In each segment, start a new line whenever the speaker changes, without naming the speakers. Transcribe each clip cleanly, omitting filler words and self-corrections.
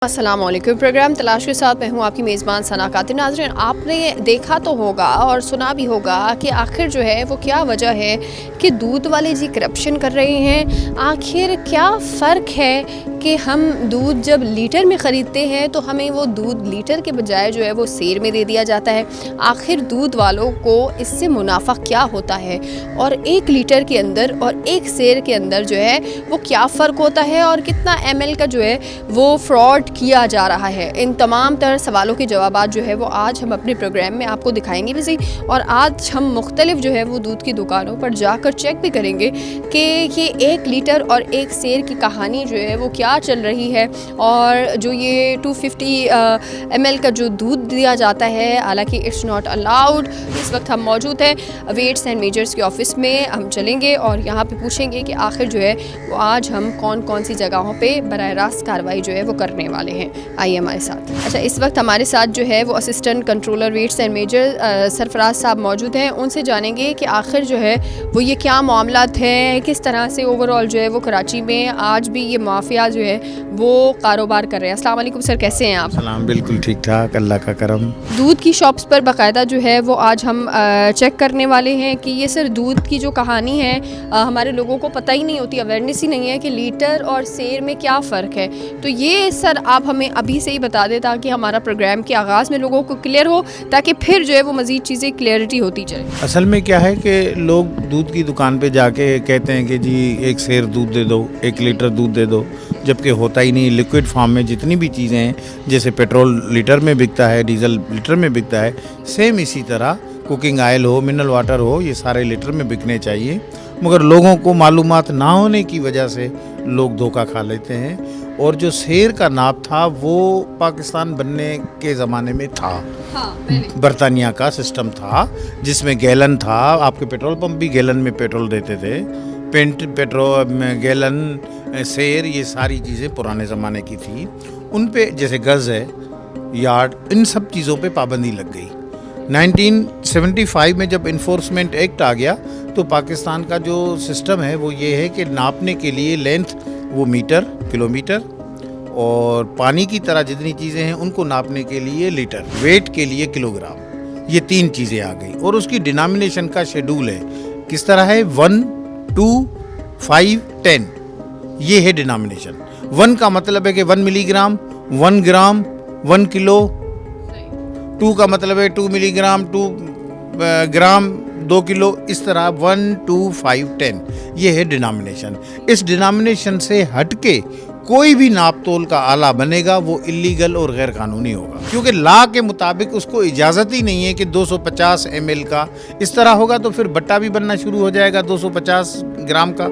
अस्सलाम वालेकुम। प्रोग्राम तलाश के साथ मैं हूँ आपकी मेज़बान सना कातिब। नाज़रीन, आपने देखा तो होगा और सुना भी होगा कि आखिर जो है वो क्या वजह है कि दूध वाले जी करप्शन कर रहे हैं। आखिर क्या फ़र्क है कि हम दूध जब लीटर में ख़रीदते हैं तो हमें वो दूध लीटर के बजाय जो है वो सेर में दे दिया जाता है। आखिर दूध वालों को इससे मुनाफा क्या होता है और 1 लीटर के अंदर और 1 सेर के अंदर जो है वो क्या फ़र्क होता है और कितना ml का जो है वो फ्रॉड किया जा रहा है। इन तमाम तरह सवालों के जवाबात जो है वो आज हम अपने प्रोग्राम में आपको दिखाएंगे भी सही, और आज हम मुख्तलिफ जो है वो दूध की दुकानों पर जाकर चेक भी करेंगे कि ये 1 लीटर और 1 सेर की कहानी जो है वो क्या चल रही है। और जो ये 250 ml का जो दूध दिया जाता है, हालांकि इट्स नॉट अलाउड। इस वक्त हम मौजूद हैं वेट्स एंड मेजर्स के ऑफ़िस में। हम चलेंगे और यहाँ पे पूछेंगे कि आखिर जो है वो आज हम कौन कौन सी जगहों पे बराह रास्त कार्रवाई जो है वो करने वाले हैं। आइए हमारे साथ। अच्छा, इस वक्त हमारे साथ जो है वो assistant controller weights and measure Sarfaraz साहब मौजूद हैं। उनसे जानेंगे कि आखिर जो है वो ये क्या मामलात हैं, किस तरह से ओवरऑल जो है वो कराची में आज भी ये माफिया जो है वो कारोबार कर रहे हैं। अस्सलाम वालेकुम सर, कैसे हैं आप?
सलाम, बिल्कुल ठीक ठाक, अल्लाह का करम।
दूध की शॉप्स पर बाकायदा जो है वो आज हम चेक करने वाले हैं कि ये सर दूध की जो कहानी है हमारे लोगों को पता ही नहीं होती, अवेयरनेस ही नहीं है कि लीटर और सेर में क्या फ़र्क है। तो ये सर आप हमें अभी से ही बता दें ताकि हमारा प्रोग्राम के आगाज़ में लोगों को क्लियर हो, ताकि फिर जो है वो मज़ीद चीज़ें क्लियरिटी होती जाए।
असल में क्या है कि लोग दूध की दुकान पे जाके कहते हैं कि जी 1 सेर दूध दे दो, 1 लीटर दूध दे दो, जबकि होता ही नहीं। लिक्विड फॉर्म में जितनी भी चीज़ें हैं, जैसे पेट्रोल लीटर में बिकता है, डीजल लीटर में बिकता है, सेम इसी तरह कुकिंग ऑयल हो, मिनरल वाटर हो, ये सारे लीटर में बिकने चाहिए। मगर लोगों को मालूमात ना होने की वजह से लोग धोखा खा लेते हैं। और जो सेर का नाप था वो पाकिस्तान बनने के ज़माने में था। बरतानिया का सिस्टम था जिसमें गैलन था। आपके पेट्रोल पंप भी गैलन में पेट्रोल देते थे। पेंट, पेट्रोल, गैलन, सेर, ये सारी चीज़ें पुराने ज़माने की थी। उन पे जैसे गज़ है, यार्ड, इन सब चीज़ों पे पाबंदी लग गई। 1975 में जब इन्फोर्समेंट एक्ट आ गया तो पाकिस्तान का जो सिस्टम है वो ये है कि नापने के लिए लेंथ वो मीटर, किलोमीटर, और पानी की तरह जितनी चीज़ें हैं उनको नापने के लिए लीटर, वेट के लिए किलोग्राम। ये 3 चीज़ें आ गई और उसकी डिनोमिनेशन का शेड्यूल है। किस तरह है? 1, 2, 5, 10, ये है डिनोमिनेशन। 1 का मतलब है कि 1 मिलीग्राम, 1 ग्राम, 1 किलो। 2 का मतलब है 2 मिलीग्राम, 2 ग्राम, 2 किलो। इस तरह 1, 2, 5, 10, ये है डिनोमिनेशन। इस डिनोमिनेशन से हटके कोई भी नाप तोल का आला बनेगा वो इलीगल और गैर कानूनी होगा, क्योंकि लॉ के मुताबिक उसको इजाज़त ही नहीं है कि 250 ml का। इस तरह होगा तो फिर बट्टा भी बनना शुरू हो जाएगा 250 ग्राम का,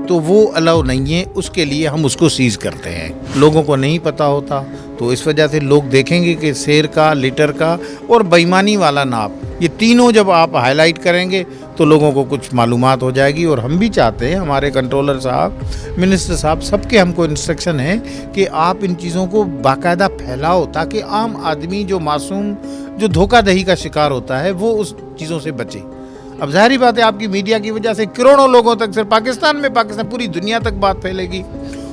तो वो अलाउ नहीं है। उसके लिए हम उसको सीज़ करते हैं। लोगों को नहीं पता होता, तो इस वजह से लोग देखेंगे कि सेर का, लीटर का और बेईमानी वाला नाप, ये तीनों जब आप हाईलाइट करेंगे तो लोगों को कुछ मालूमात हो जाएगी। और हम भी चाहते हैं, हमारे कंट्रोलर साहब, मिनिस्टर साहब, सबके हमको इंस्ट्रक्शन है कि आप इन चीज़ों को बाकायदा फैलाओ ताकि आम आदमी जो मासूम, जो धोखाधड़ी का शिकार होता है, वो उस चीज़ों से बचे। अब जाहिर बात है आपकी मीडिया की वजह से करोड़ों लोगों तक, सिर्फ पाकिस्तान में, पाकिस्तान पूरी दुनिया तक बात फैलेगी।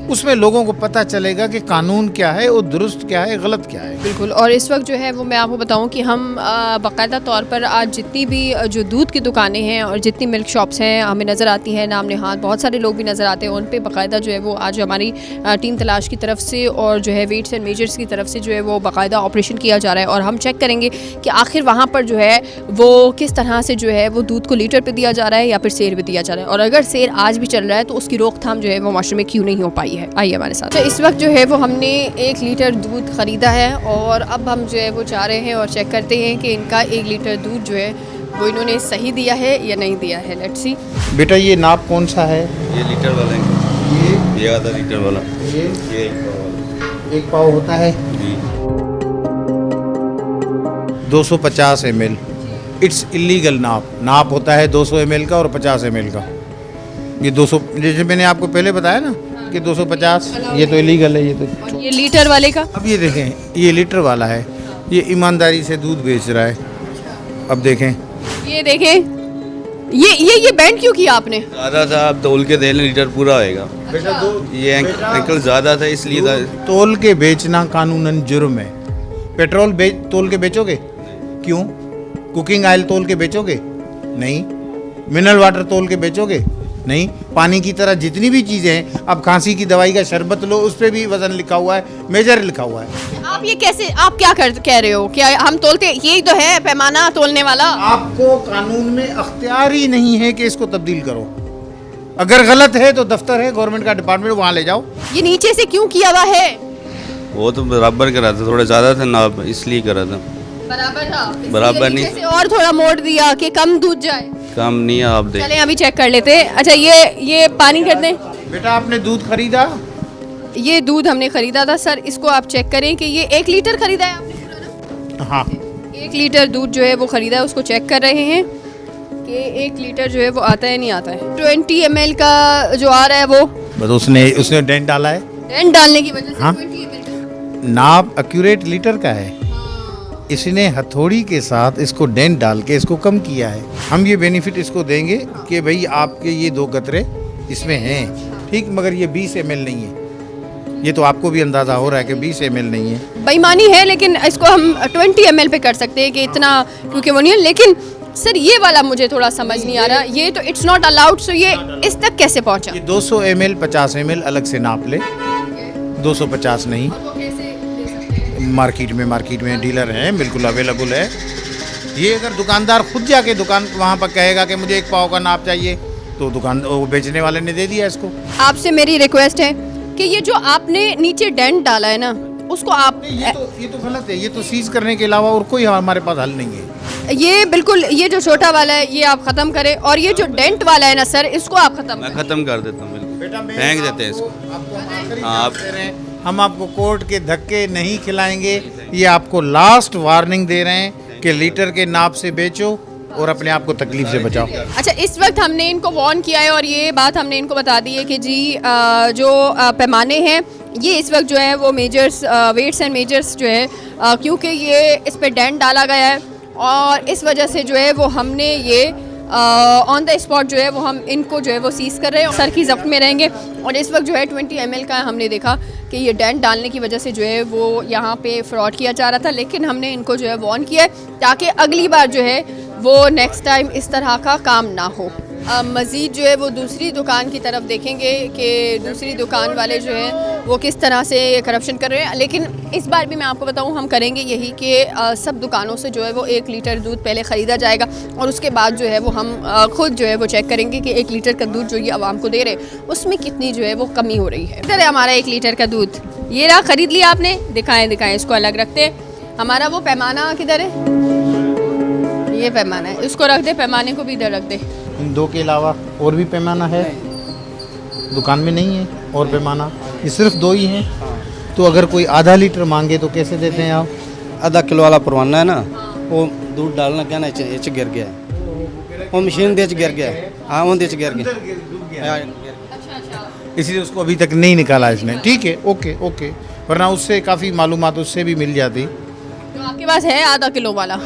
उसमें लोगों को पता चलेगा कि कानून क्या है और दुरुस्त क्या है, गलत क्या है।
बिल्कुल। और इस वक्त जो है वो मैं आपको बताऊं कि हम बाकायदा तौर पर आज जितनी भी जो दूध की दुकानें हैं और जितनी मिल्क शॉप्स हैं हमें नज़र आती हैं, नाम नहाद बहुत सारे लोग भी नज़र आते हैं, उन पे बाकायदा जो है वो आज हमारी टीम तलाश की तरफ से और जो है वेट्स एंड मेजर्स की तरफ से जो है वो बाकायदा ऑपरेशन किया जा रहा है। और हम चेक करेंगे कि आखिर वहाँ पर जो है वो किस तरह से जो है वो दूध को लीटर पर दिया जा रहा है या फिर सेर पर दिया जा रहा है, और अगर सेर आज भी चल रहा है तो उसकी रोकथाम जो है वो माशरे में क्यों नहीं हो पाई है। आइए हमारे साथ। तो इस वक्त जो है वो हमने 1 लीटर दूध ख़रीदा है और अब हम जो है वो जा रहे हैं और चेक करते हैं कि इनका 1 लीटर दूध जो है वो इन्होंने सही दिया है या नहीं दिया है। Let's see.
बेटा, ये नाप कौन सा है?
ये लीटर वाला है। ये आधा लीटर वाला। ये
1 पाव होता है
जी।
250 ml। इट्स इलीगल नाप होता है 200 ml का और 50 ml का। ये 200, जैसे मैंने आपको पहले बताया ना कि 250, ये तो इलीगल है। ये तो
ये लीटर वाले का,
अब ये देखें, ये लीटर वाला है, ये ईमानदारी से दूध बेच रहा है। अब देखें,
ये देखें ये बैंड क्यों किया आपने?
ज़्यादा था, आप तोल के दे लें, लीटर पूरा होएगा।
बेटा दूध
ये अंकल ज़्यादा था इसलिए था।
तोल के बेचना कानूनन जुर्म है। पेट्रोल तोल के बेचोगे? क्यों? कुकिंग ऑयल तोल के बेचोगे? नहीं। मिनरल वाटर तोल के बेचोगे? नहीं। पानी की तरह जितनी भी चीज़ें हैं, अब खांसी की दवाई का शरबत लो, उस पर भी वजन लिखा हुआ है, मेजर लिखा हुआ है।
आप ये कैसे, आप क्या कह रहे हो? क्या हम तोलते, यही तो है पैमाना तोलने वाला?
आपको कानून में अख्तियार ही नहीं है कि इसको तब्दील करो। अगर गलत है तो दफ्तर है गवर्नमेंट का डिपार्टमेंट, वहाँ ले जाओ।
ये नीचे से क्यों किया हुआ है?
वो तो बराबर करा था, थोड़ा ज़्यादा था ना, इसलिए करा था।
बराबर था,
बराबर नहीं।
नीचे से और थोड़ा मोड़ दिया कि कम दूध जाए।
काम नहीं है, आप देख।
चलें अभी चेक कर लेते हैं। अच्छा ये पानी कर दें।
बेटा आपने दूध खरीदा?
ये दूध हमने खरीदा था सर, इसको आप चेक करें कि ये 1 लीटर खरीदा है आपने पूरा ना?
हाँ।
1 लीटर दूध जो है वो खरीदा है, उसको चेक कर रहे हैं कि 1 लीटर जो है वो आता है नहीं आता है। 20 ml का जो आ रहा है वो
बस उसने डेंट डाला है।
डेंट डालने की वजह से
हाँ।
20 ml का।
नाप एक्यूरेट लीटर का है, इसने हथौड़ी के साथ इसको डेंट डाल के इसको कम किया है। हम ये बेनिफिट इसको देंगे कि भाई आपके ये 2 कतरे इसमें हैं, ठीक, मगर ये 20 ml नहीं है। ये तो आपको भी अंदाज़ा हो रहा है कि 20 ml नहीं है।
बेईमानी है, लेकिन इसको हम 20 ml पे कर सकते हैं कि इतना, क्योंकि वो नहीं है। लेकिन सर ये वाला मुझे थोड़ा समझ नहीं आ रहा, ये तो इट्स नॉट अलाउड, सो ये इस तक कैसे पहुंचा?
ये 200 ml 50 ml अलग से नाप ले, 250 नहीं। मार्केट में डीलर हैं, बिल्कुल अवेलेबल है। ये अगर दुकानदार खुद जाके दुकान वहाँ पर कहेगा कि मुझे 1 पाव का नाप चाहिए, तो दुकान वो बेचने वाले ने दे दिया इसको।
आपसे मेरी रिक्वेस्ट है कि ये जो आपने नीचे डेंट डाला है ना, उसको आप
ये तो गलत है। ये तो सीज करने के अलावा और कोई हमारे पास हल नहीं है।
ये बिल्कुल, ये जो छोटा वाला है ये आप खत्म करें, और ये जो डेंट वाला है ना सर, इसको आप खत्म
मैं
करें।
ख़त्म कर देता हूँ, बिल्कुल
बेटा
फेंक देते हैं इसको।
आप दे रहे हैं, हम आपको कोर्ट के धक्के नहीं खिलाएंगे। ये आपको लास्ट वार्निंग दे रहे हैं कि लीटर के नाप से बेचो और अपने आप को तकलीफ से बचाओ।
अच्छा, इस वक्त हमने इनको वार्न किया है और ये बात हमने इनको बता दी है कि जी जो पैमाने हैं ये इस वक्त जो है वो मेजर्स, वेट्स एंड मेजर्स जो है, क्योंकि ये इस पे डेंट डाला गया है और इस वजह से जो है वो हमने ये ऑन द स्पॉट जो है वो हम इनको जो है वो सीज कर रहे हैं, सर की जब्त में रहेंगे। और इस वक्त जो है 20 ml का हमने देखा कि ये डेंट डालने की वजह से जो है वो यहाँ पे फ्रॉड किया जा रहा था, लेकिन हमने इनको जो है वार्न किया है ताकि अगली बार जो है वो नेक्स्ट टाइम इस तरह का काम ना हो। मज़ीद जो है वो दूसरी दुकान की तरफ देखेंगे कि दूसरी दुकान वाले जो हैं वो किस तरह से करप्शन कर रहे हैं। लेकिन इस बार भी मैं आपको बताऊं, हम करेंगे यही कि सब दुकानों से जो है वो 1 लीटर दूध पहले ख़रीदा जाएगा और उसके बाद जो है वो हम खुद जो है वो चेक करेंगे कि 1 लीटर का दूध जो ये आवाम को दे रहे उसमें कितनी जो है वो कमी हो रही है। इधर है हमारा 1 लीटर का दूध, ये रहा, ख़रीद लिया आपने, दिखाएँ इसको अलग रखते। हमारा वो पैमाना किधर है? ये पैमाना है, इसको रख दे, पैमाने को भी इधर रख दे।
इन 2 के अलावा और भी पैमाना है? दुकान में नहीं है और पैमाना? ये सिर्फ 2 ही हैं। तो अगर कोई आधा लीटर मांगे तो कैसे देते हैं आप?
आधा किलो वाला परवाना है ना, वो दूध डालना क्या ना इच गिर गया है, वो मशीन दे गिर गया है। हाँ, वो दे गिर गया,
इसलिए उसको अभी तक नहीं निकाला इसने। ठीक है, ओके ओके, वरना उससे काफ़ी मालूमात उससे भी मिल जाती।
तो आपके पास है आधा किलो वाला,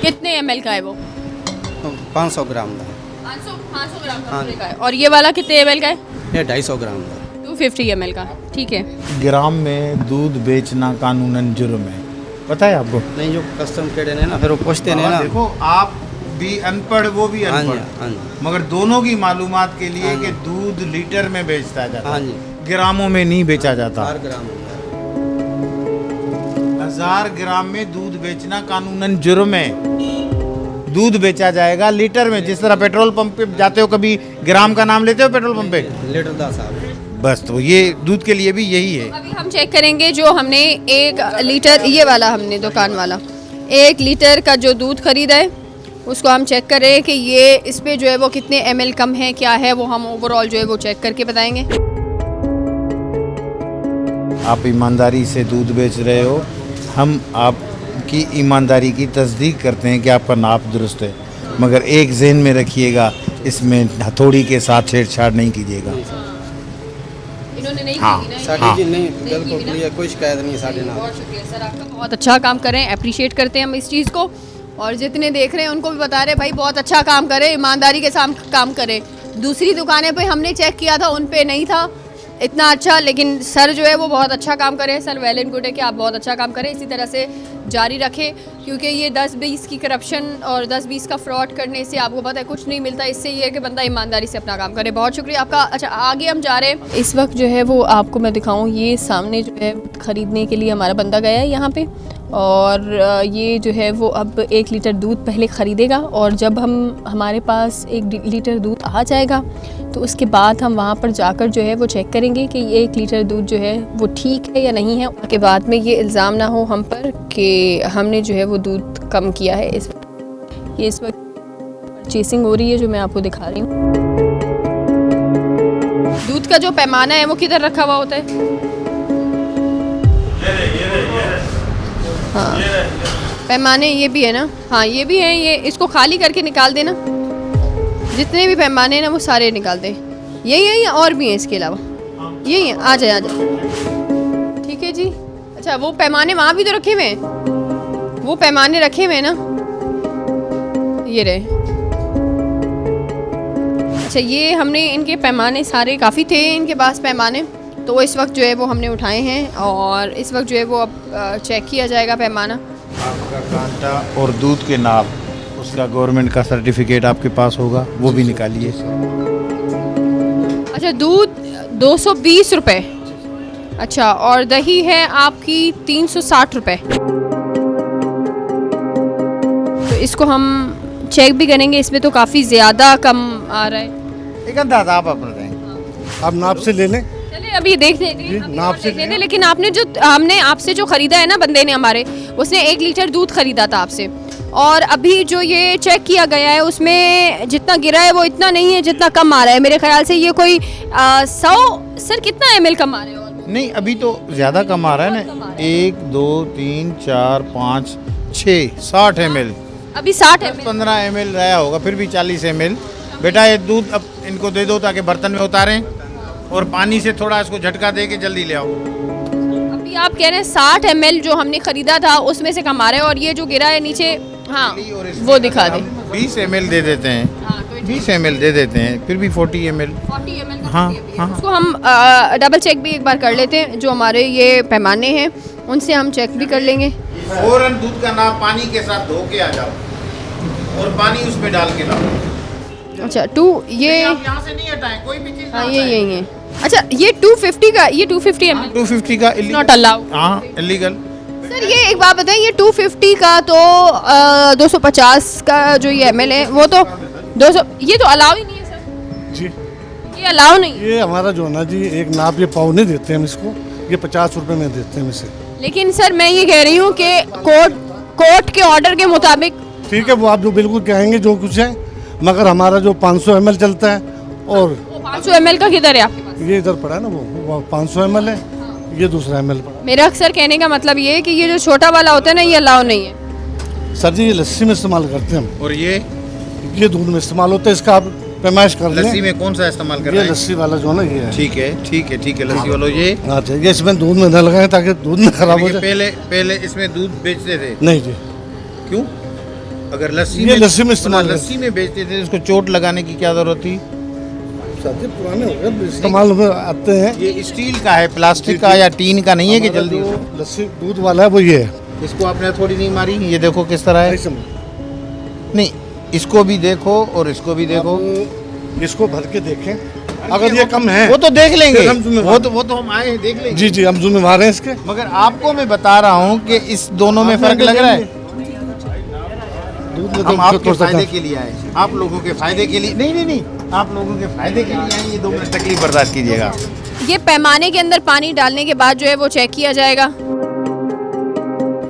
कितने ml का है वो?
500 ग्राम का,
500 ग्राम का पूरे का है। और ये वाला कितने ml का है?
ये 250 ग्राम का,
250 ml का। ठीक है।
ग्राम में दूध बेचना कानूनन जुर्म है, पता है आपको?
नहीं जो कस्टम केड़े ने ना, फिर वो पूछते ने ना।
देखो, आप भी अनपढ़, वो भी
हाँ जी,
अनपढ़,
हाँ जी,
मगर दोनों की मालूमात के लिए
हाँ
कि
जी।
दूध लीटर में बेचता जाता
हाँ
है,
जी,
ग्रामों में नहीं बेचा जाता।
4 ग्राम।
1000 ग्राम में दूध बेचना कानूनन जुर्म है। दूध बेचा जाएगा लीटर में, जिस तरह पेट्रोल पंप पे जाते हो, कभी ग्राम का नाम लेते हो पेट्रोल पंप पे?
लीटर 10 आप
बस, तो ये दूध के लिए भी यही है।
अभी हम चेक करेंगे जो हमने 1 लीटर, ये वाला हमने दुकान वाला 1 लीटर का जो दूध खरीदा है उसको हम चेक कर रहे हैं कि ये इस पे जो है वो कितने ml कम है, क्या है, वो हम ओवरऑल जो है वो चेक करके बताएंगे।
आप ईमानदारी से दूध बेच रहे हो, हम आपकी ईमानदारी की तस्दीक करते हैं कि आपका नाप दुरुस्त है, मगर एक ज़हन में रखिएगा, इसमें हथौड़ी के साथ छेड़छाड़ नहीं कीजिएगा।
इन्होंने नहीं
हाँ।
की ना?
साढ़े जी नहीं, बिल्कुल क्लियर, कोई शिकायत नहीं साढ़े ना।
बहुत शुक्रिया सर, आपका बहुत अच्छा काम कर रहे हैं, अप्रिशिएट करते हैं हम इस चीज़ को। और जितने देख रहे हैं उनको भी बता रहे हैं भाई बहुत अच्छा काम करे, ईमानदारी के साथ काम करे। दूसरी दुकानें पे हमने चेक किया था, उन पे नहीं था इतना अच्छा, लेकिन सर जो है वो बहुत अच्छा काम करे। सर वेल एंड गुड है कि आप बहुत अच्छा काम करें, इसी तरह से जारी रखें, क्योंकि ये 10-20 की करप्शन और 10-20 का फ्रॉड करने से आपको पता है कुछ नहीं मिलता। इससे ये है कि बंदा ईमानदारी से अपना काम करे। बहुत शुक्रिया आपका। अच्छा, आगे हम जा रहे हैं। इस वक्त जो है वो आपको मैं दिखाऊं, ये सामने जो है ख़रीदने के लिए हमारा बंदा गया है यहाँ पे, और ये जो है वो अब 1 लीटर दूध पहले ख़रीदेगा, और जब हमारे पास 1 लीटर दूध आ जाएगा तो उसके बाद हम वहाँ पर जाकर जो है वो चेक करेंगे कि ये 1 लीटर दूध जो है वो ठीक है या नहीं है, उसके बाद में ये इल्ज़ाम ना हो हम पर कि हमने जो है वो दूध कम किया है। इस वक्त परचेसिंग हो रही है जो मैं आपको दिखा रही हूँ। दूध का जो पैमाना है वो किधर रखा हुआ होता है? हाँ, पैमाने ये भी है ना? हाँ, ये भी है। ये इसको खाली करके निकाल देना, जितने भी पैमाने हैं ना वो सारे निकाल दे। यही है या और भी हैं इसके अलावा? यही है। आ जाए। ठीक है जी। अच्छा, वो पैमाने वहाँ भी तो रखे हुए हैं, वो पैमाने रखे हुए हैं ना, ये रहे। अच्छा, ये हमने इनके पैमाने सारे काफ़ी थे इनके पास पैमाने, तो इस वक्त जो है वो हमने उठाए हैं, और इस वक्त जो है वो अब चेक किया जाएगा पैमाना।
आपका कांटा और दूध के नाप, उसका गवर्नमेंट का सर्टिफिकेट आपके पास होगा, वो भी निकालिए। अच्छा, दूध 220 रुपये। अच्छा, और दही है आपकी 360 रुपये। तो इसको हम चेक भी करेंगे, इसमें तो काफ़ी ज़्यादा कम आ रहा है। एक अंदाज़ा आप अपना दें,
आप नाप से ले लें।
चलिए अभी देख लेते हैं,
नाप से
देख लेते हैं। लेकिन हमने आपसे जो ख़रीदा है ना बंदे ने हमारे, उसने 1 लीटर दूध ख़रीदा था आपसे, और अभी जो ये चेक किया गया है उसमें जितना गिरा है वो इतना नहीं है जितना कम आ रहा है। मेरे ख्याल से ये कोई 100 सर कितना ml कम आ रहे हो?
नहीं अभी तो ज़्यादा कम आ रहा है ना, 1 2 3 4 5 6 60 ml,
अभी 60 ml।
15 ml रहा होगा, फिर भी 40 ml। बेटा ये दूध अब इनको दे दो ताकि बर्तन में उतारें, और पानी से थोड़ा इसको झटका दे के जल्दी ले आओ।
अभी आप कह रहे हैं 60 ml जो हमने ख़रीदा था उसमें से कम आ रहा है, और ये जो गिरा है नीचे, हाँ वो दिखा दें।
20 ml दे देते हैं,
हाँ, तो
20 ml दे देते हैं, फिर भी 40 ml।
40 ml का
हाँ,
भी है।
हाँ।
उसको हम डबल चेक भी एक बार कर लेते हैं, जो हमारे ये पैमाने हैं उनसे हम चेक भी कर लेंगे।
फौरन दूध का नाप पानी के साथ धो के आ जाओ, और पानी उसमें डाल के लाओ।
अच्छा, ये
आप यहाँ से नहीं हटाएं कोई भी चीज़।
हाँ, ये यही है। अच्छा, ये 250 का, ये 250 ml
250 का
नॉट अलाउड।
हाँ इलीगल।
सर ये एक बात बताएं, ये 250 का तो 250 का जो ये ml है वो तो 200, ये तो अलाउ ही नहीं है सर,
जी,
ये अलाउ नहीं है।
ये हमारा जो है ना जी, एक नाप ये पौने देते हैं हम इसको, ये 50 रुपए में देते हैं हम इसे।
लेकिन सर मैं ये कह रही हूँ कि कोर्ट के ऑर्डर के मुताबिक।
ठीक है, वो आप जो बिल्कुल कहेंगे जो कुछ है, मगर हमारा जो 500 ml चलता है, और
500 ml का किधर है आपके पास?
ये इधर पड़ा है ना, वो 500 ml है, ये दूसरा ml पड़ा।
मेरा अक्सर कहने का मतलब ये है कि ये जो छोटा वाला होता है ना, ये अलाउ नहीं है।
सर जी, ये लस्सी में इस्तेमाल करते हैं हम,
और ये
दूध में इस्तेमाल होता है, इसका आप पैमाइश कर लें।
लस्सी में कौन सा इस्तेमाल कर
ये
रहे हैं?
लस्सी वाला जो है ना, ये है।
ठीक है ठीक है ठीक है, लस्सी वाला ये।
अच्छा, ये इसमें दूध में न लगाएं ताकि दूध न खराब हो
देखिए,
जाए।
पहले इसमें दूध बेचते थे,
नहीं जी,
क्यों? अगर लस्सी
ये लस्सी में इस्तेमाल
लस्सी में बेचते थे, इसको चोट लगाने की क्या जरूरत थी?
सर जी पुराने हो गए, इस्तेमाल में आते हैं।
ये स्टील का है, प्लास्टिक का या टीन का नहीं है कि
हमारा
जल्दी।
जो लस्सी दूध वाला है वो ये है।
इसको आपने थोड़ी नहीं मारी, ये देखो किस तरह है।
ऐसे में।
नहीं, इसको भी देखो और इसको भी देखो।
आप इसको भर के देखें, अगर ये कम है
वो तो देख लेंगे,
फिर हम जिम्मेवार।
वो तो हम आए हैं देख लेंगे।
जी जी, हम जिम्मेवार हैं इसके।
मगर आपको मैं बता रहा हूँ कि इस दोनों में फर्क लग रहा है।
दूध में
हम
तो
आपके
थोड़ा सा
फायदे के लिए आए, आप लोगों के फायदे के लिए नहीं, आप लोगों के फायदे के लिए आए। ये 2 मिनट तकलीफ बर्दाश्त कीजिएगा।
ये पैमाने के अंदर पानी डालने के बाद जो है वो चेक किया जाएगा।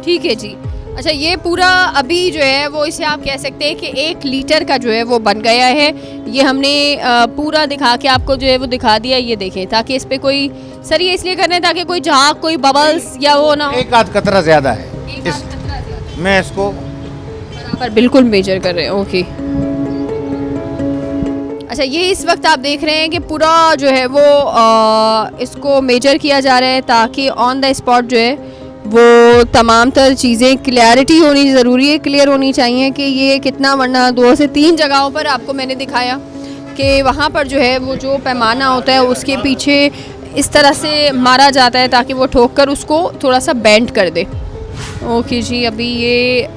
ठीक है जी। अच्छा, ये पूरा अभी जो है वो इसे आप कह सकते हैं कि 1 लीटर का जो है वो बन गया है। ये हमने पूरा दिखा के आपको जो है वो दिखा दिया, ये देखें, ताकि इस पे कोई, सर ये इसलिए कर रहे हैं ताकि कोई झाग, कोई बबल्स या वो ना हो।
एक आध कतरा ज्यादा है, मैं इसको
पर बिल्कुल मेजर कर रहे हैं। ओके। अच्छा, ये इस वक्त आप देख रहे हैं कि पूरा जो है वो इसको मेजर किया जा रहा है ताकि ऑन द स्पॉट जो है वो तमाम तर चीज़ें क्लैरिटी होनी ज़रूरी है, क्लियर होनी चाहिए कि ये कितना, वरना 2 से 3 जगहों पर आपको मैंने दिखाया कि वहाँ पर जो है वो जो पैमाना होता है उसके पीछे इस तरह से मारा जाता है ताकि वो ठोक कर उसको थोड़ा सा बेंड कर दे। ओके जी, अभी ये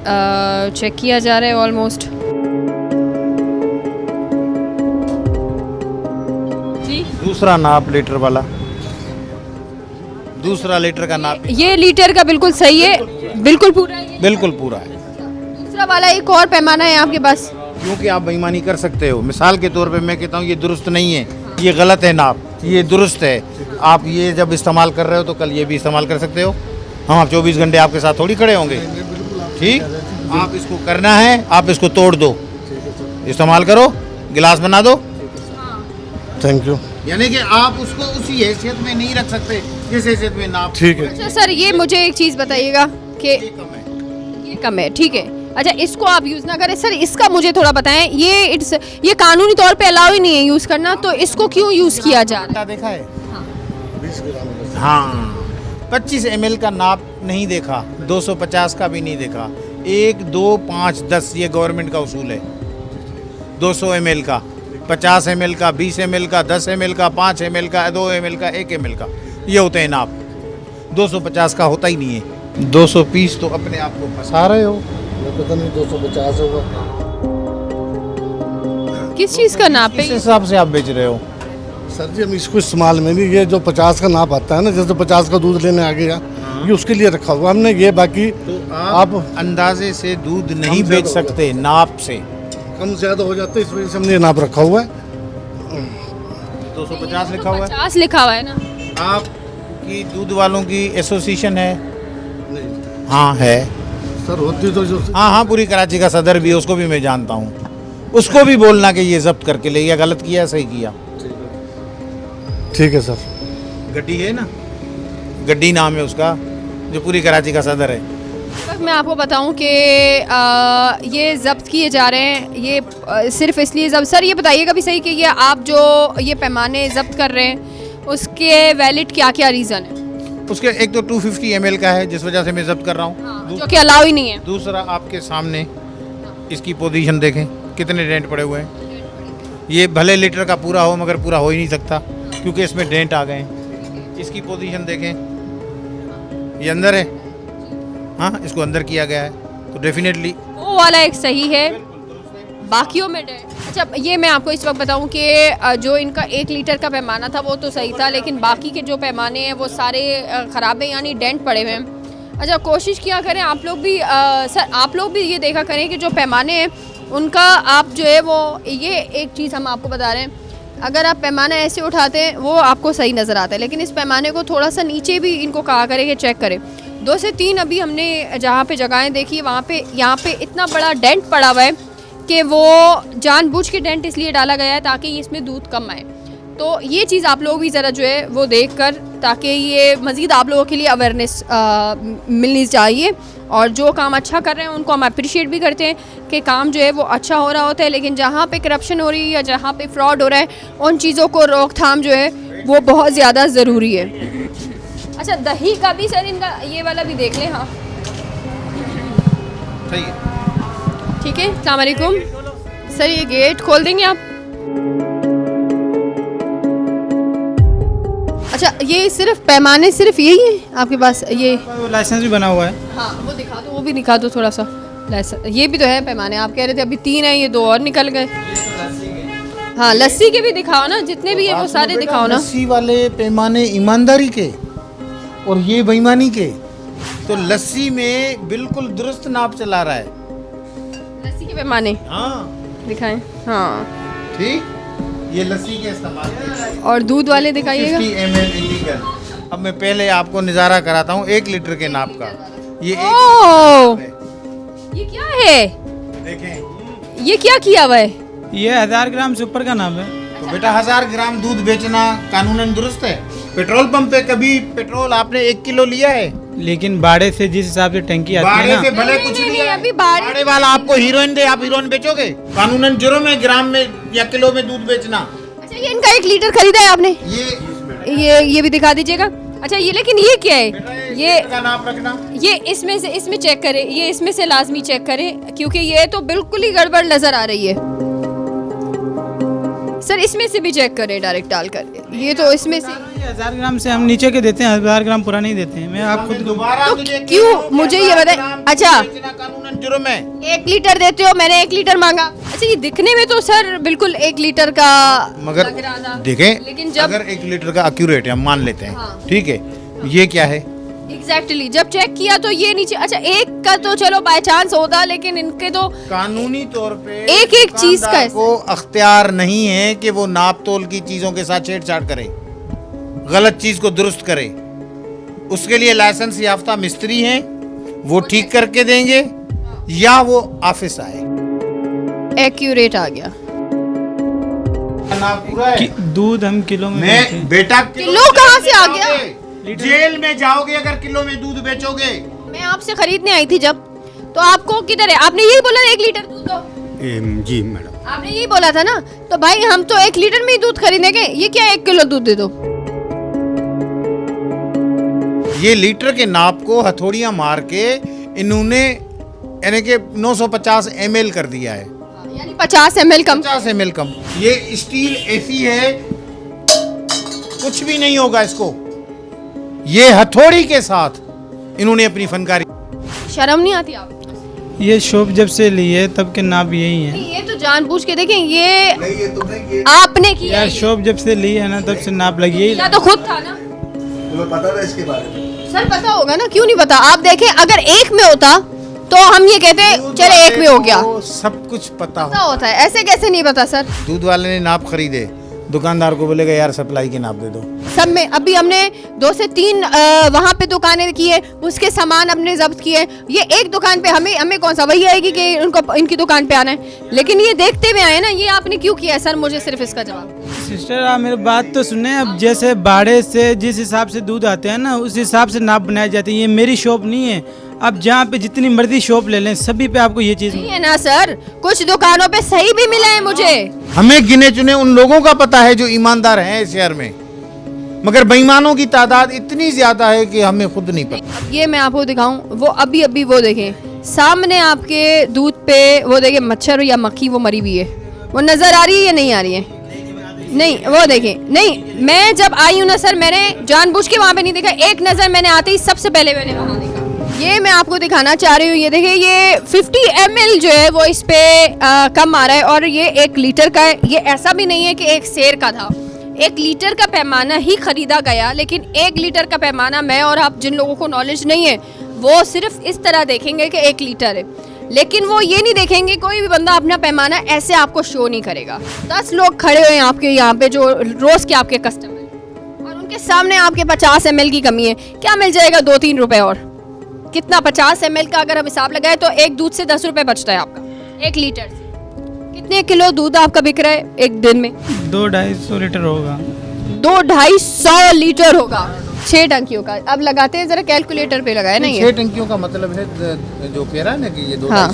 चेक किया जा रहा है ऑलमोस्ट। जी,
दूसरा नाप लीटर वाला, दूसरा लीटर का नाप
ये लीटर का बिल्कुल सही है, बिल्कुल पूरा है ये।
बिल्कुल पूरा है।
दूसरा वाला एक और पैमाना है आपके पास?
क्योंकि आप बेईमानी कर सकते हो। मिसाल के तौर पे मैं कहता हूँ ये दुरुस्त नहीं है, ये गलत है नाप, ये दुरुस्त है। आप ये जब इस्तेमाल कर रहे हो तो कल ये भी इस्तेमाल कर सकते हो। हम 24 घंटे आपके साथ थोड़ी खड़े होंगे। ठीक, आप इसको करना है, आप इसको तोड़ दो, इस्तेमाल करो, गिलास बना दो।
Thank you.
यानी कि आप उसको उसी हैसियत में नहीं रख सकते जिस हैसियत में नाप।
ठीक है।
अच्छा सर, ये मुझे एक चीज़ बताइएगा कि
ये कम है।
ये कम है, ठीक है। अच्छा, इसको आप यूज़ ना करें सर, इसका मुझे थोड़ा बताएं। ये कानूनी तौर पे अलाउ ही नहीं है यूज़ करना, तो इसको क्यों यूज़ किया जा रहा है?
देखा है? हाँ, 25 ml का नाप नहीं देखा, 250 का भी नहीं देखा। 1, 2, 5, 10 ये गवर्नमेंट का उसूल है। 200 ml का, 50 ml का, 20 ml का, 10 ml का, 5 ml का, 2 ml का, 1 ml का, ये होते हैं नाप। 250 का होता ही नहीं है। 200 पीस तो अपने आप को फंसा रहे हो।
पता नहीं 250 होगा।
किस चीज़ का नाप
किस
है?
हिसाब से आप बेच रहे हो?
सर जी हम इसको इस्तेमाल में नहीं, ये जो 50 का नाप आता है ना, जैसे 50 का दूध लेने आ गया, ये उसके लिए रखा हुआ हमने। ये बाकी
तो
आप
अंदाजे से दूध नहीं
कम
बेच
ज्यादा
सकते नाप से।
कम ज्यादा हो जाता है, इस वजह से हमने ये नाप रखा हुआ है।
250 लिखा हुआ है।
50 लिखा हुआ है ना?
आपकी दूध वालों की एसोसिएशन है?
नहीं
हाँ है।
सर होती तो जो
हाँ, पूरी कराची का सदर भी है, उसको भी मैं जानता हूँ। उसको भी बोलना कि ये जब्त करके ले गया, गलत किया सही किया।
ठीक है सर।
गड्डी है ना, गड्डी नाम है उसका, जो पूरी कराची का सदर है।
सर मैं आपको बताऊं कि ये ज़ब्त किए जा रहे हैं, ये सिर्फ इसलिए जब्त। सर ये बताइएगा भी सही कि ये आप जो ये पैमाने ज़ब्त कर रहे हैं उसके वैलिड क्या क्या रीज़न है?
उसके एक तो 250 ml का है जिस वजह से मैं जब्त कर रहा हूँ।
जो कि अलाउ ही नहीं है।
दूसरा आपके सामने इसकी पोजीशन देखें, कितने डेंट पड़े हुए हैं। ये भले लीटर का पूरा हो मगर पूरा हो ही नहीं सकता क्योंकि इसमें डेंट आ गए हैं। इसकी पोजीशन देखें, ये अंदर है, हाँ इसको अंदर किया गया है, तो डेफिनेटली
वो वाला एक सही है, बाकियों में डेंट। अच्छा, ये मैं आपको इस वक्त बताऊं कि जो इनका 1 लीटर का पैमाना था वो तो सही था, लेकिन बाकी के जो पैमाने हैं वो सारे ख़राब हैं, यानी डेंट पड़े हुए हैं। अच्छा, कोशिश किया करें आप लोग भी सर, आप लोग भी ये देखा करें कि जो पैमाने हैं उनका आप जो है वो, ये एक चीज़ हम आपको बता रहे हैं, अगर आप पैमाना ऐसे उठाते हैं वो आपको सही नज़र आता है, लेकिन इस पैमाने को थोड़ा सा नीचे भी इनको कहा करें कि चेक करें। 2 से 3 अभी हमने जहाँ पे जगहें देखी वहाँ पे, यहाँ पे इतना बड़ा डेंट पड़ा हुआ है कि वो जानबूझ के डेंट इसलिए डाला गया है ताकि इसमें दूध कम आए। तो ये चीज़ आप लोग भी ज़रा जो है वो देख कर, ताकि ये मज़ीद आप लोगों के लिए अवेयरनेस मिलनी चाहिए। और जो काम अच्छा कर रहे हैं उनको हम अप्रिशिएट भी करते हैं कि काम जो है वो अच्छा हो रहा होता है, लेकिन जहाँ पे करप्शन हो रही है या जहाँ पे फ्रॉड हो रहा है उन चीज़ों को रोकथाम जो है वो बहुत ज़्यादा ज़रूरी है। अच्छा, दही का भी सर इनका ये वाला भी देख लें। हाँ
सही है।
ठीक है, अस्सलाम वालेकुम सर, ये गेट खोल देंगे आप? अच्छा, ये सिर्फ पैमाने सिर्फ यही है आपके पास? ये
लाइसेंस भी बना हुआ है।
हाँ, वो दिखा दो, वो भी दिखा दो थोड़ा सा। ये भी तो है पैमाने, आप कह रहे थे अभी 3 है, ये 2 और निकल गए। हाँ, लस्सी के भी दिखाओ ना, जितने भी है वो सारे दिखाओ ना।
लस्सी वाले पैमाने ईमानदारी के और ये बेईमानी के, तो लस्सी में बिल्कुल दुरुस्त नाप चला रहा है।
लस्सी के पैमाने
हाँ
दिखाएं। हाँ
ठीक, ये लस्सी के इस्तेमाल के।
और दूध वाले दिखाइएगा।
50 ml इलीगल। अब मैं पहले आपको नज़ारा कराता हूँ 1 लीटर के नाप का। ये
ओह, ये क्या है?
देखें,
ये क्या किया हुआ है?
ये 1000 ग्राम से ऊपर का नाम है।
तो बेटा 1000 ग्राम दूध बेचना कानूनन दुरुस्त है? पेट्रोल पंप पे कभी पेट्रोल आपने 1 किलो लिया है?
लेकिन बाड़े से जिस हिसाब से टंकी आती
बाड़े
है
से
ना,
भले
नहीं,
कुछ
नहीं,
लिया,
अभी बाड़े-
बाड़े वाला आपको हीरोइन दे, आप हीरोइन बेचोगे? कानूनन जुर्म है ग्राम में या किलो में दूध बेचना।
अच्छा, ये इनका 1 लीटर खरीदा है आपने?
ये
ये भी दिखा दीजिएगा। अच्छा, ये लेकिन ये क्या है?
बेटा ये
ये
का नाप रखना।
ये इसमें चेक करें, ये इसमें से लाजमी चेक करें क्योंकि ये तो बिल्कुल ही गड़बड़ नजर आ रही है। सर इसमें से भी चेक करें डायरेक्ट डालकर, ये तो इसमें से
1000 ग्राम से हम नीचे के देते हैं, 1000 ग्राम पूरा नहीं देते हैं। मैं आप खुद
दोबारा
तो
तुझे
क्यों मुझे ये बताएं। अच्छा
कानूनन जुर्म है।
1 लीटर देते हो, मैंने 1 लीटर मांगा। अच्छा ये दिखने में तो सर बिल्कुल 1 लीटर का
मगर
लग रहा था।
देखें,
लेकिन जब
अगर 1 लीटर का एक्यूरेट है हम मान लेते हैं,
हाँ।
ठीक है, ये क्या है?
एग्जैक्टली जब चेक किया तो ये नीचे, अच्छा एक का तो चलो बाय चांस होता, लेकिन इनके तो
कानूनी तौर पे
एक चीज का
दुकानदार को अख्तियार नहीं है कि वो नाप तोल की चीजों के साथ छेड़छाड़ करे, गलत चीज को दुरुस्त करे। उसके लिए लाइसेंस याफ्ता मिस्त्री हैं, वो ठीक करके देंगे या वो ऑफिस आए।
एक्यूरेट आ गया।
नाप पूरा है।
दूध हम किलो में बेचते
मैं
हैं।
बेटा
किलो कहाँ से आ गया?
जेल में जाओगे अगर किलो में दूध बेचोगे।
मैं आपसे खरीदने आई थी जब, तो आपको किधर है, आपने यही बोला 1 लीटर दूध दो,
जी मैडम।
आपने यही बोला था ना। तो भाई हम तो 1 लीटर में ही दूध खरीदेंगे, ये क्या 1 किलो दूध दे दो।
ये लीटर के नाप को हथौड़ियां मार के इन्होंने यानी कि 950 ml कर दिया है,
यानी 50 ml कम।
50 ml कम। ये स्टील ऐसी है, कुछ भी नहीं होगा इसको। ये हथौड़ी के साथ इन्होंने अपनी फनकारी।
शर्म नहीं आती आपको?
ये शॉप जब से ली है तब के नाप यही है
ये तो जानबूझ के देखें, ये आपने किया
यार।
है।
शॉप जब से ली है ना तब से नाप लगी
या
है।
तो खुद था ना।
तुम्हें पता था इसके बारे में?
सर पता होगा ना, क्यों नहीं पता। आप देखें अगर 1 में होता तो हम ये कहते चले 1 में हो गया।
वो सब कुछ पता
पता
हो।
होता है, ऐसे कैसे नहीं पता सर।
दूध वाले ने नाप खरीदे, दुकानदार को बोलेगा यार सप्लाई के नाप दे दो।
सब में अभी हमने 2 से 3 वहाँ पे दुकानें की है, उसके सामान हमने जब्त किए। ये एक दुकान पे हमें कौन सा वही आएगी कि उनको इनकी दुकान पे आना है, लेकिन ये देखते हुए आए ना। ये आपने क्यों किया है सर, मुझे सिर्फ इसका जवाब।
सिस्टर आप मेरी बात तो सुने। अब जैसे बाड़े से जिस हिसाब से दूध आते हैं ना उस हिसाब से नाप बनाए जाते हैं। ये मेरी शॉप नहीं है। अब जहाँ पे जितनी मर्जी शॉप ले लें सभी पे आपको ये चीज़
नहीं है ना सर, कुछ दुकानों पे सही भी मिला है मुझे।
हमें गिने चुने उन लोगों का पता है जो ईमानदार हैं इस शहर में, मगर बेईमानों की तादाद इतनी ज्यादा है कि हमें खुद नहीं पता।
अब ये मैं आपको दिखाऊं, वो अभी वो देखें सामने आपके दूध पे, वो देखें मच्छर या मक्खी वो मरी हुई है, वो नजर आ रही है या नहीं आ रही है? नहीं, वो देखें। नहीं, मैं जब आई हूँ ना सर, मैंने जानबूझ के वहाँ पे नहीं देखा। एक नज़र मैंने आते ही सबसे पहले मैंने वहाँ देखा। ये मैं आपको दिखाना चाह रही हूँ, ये देखिए, ये 50 ml जो है वो इस पे कम आ रहा है और ये 1 लीटर का है। ये ऐसा भी नहीं है कि 1 सेर का था, 1 लीटर का पैमाना ही खरीदा गया। लेकिन 1 लीटर का पैमाना, मैं और आप जिन लोगों को नॉलेज नहीं है वो सिर्फ इस तरह देखेंगे कि 1 लीटर है, लेकिन वो ये नहीं देखेंगे, कोई भी बंदा अपना पैमाना ऐसे आपको शो नहीं करेगा। 10 लोग खड़े हुए हैं आपके यहाँ पे जो रोज़ के आपके कस्टमर, और उनके सामने आपके 50 ml की कमी है। क्या मिल जाएगा 2-3 रुपए और? कितना 50 ml का अगर हम हिसाब लगाए तो एक दूध से 10 रुपए बचता है आपका 1 लीटर से। कितने किलो दूध आपका बिक रहा है एक दिन में?
200-250 लीटर होगा।
200-250 लीटर होगा 6 टंकियों का। अब लगाते हैं जरा, कैलकुलेटर पे लगाया नहीं
6 टंकियों का मतलब है जो कह रहा है ना कि ये 200
हाँ,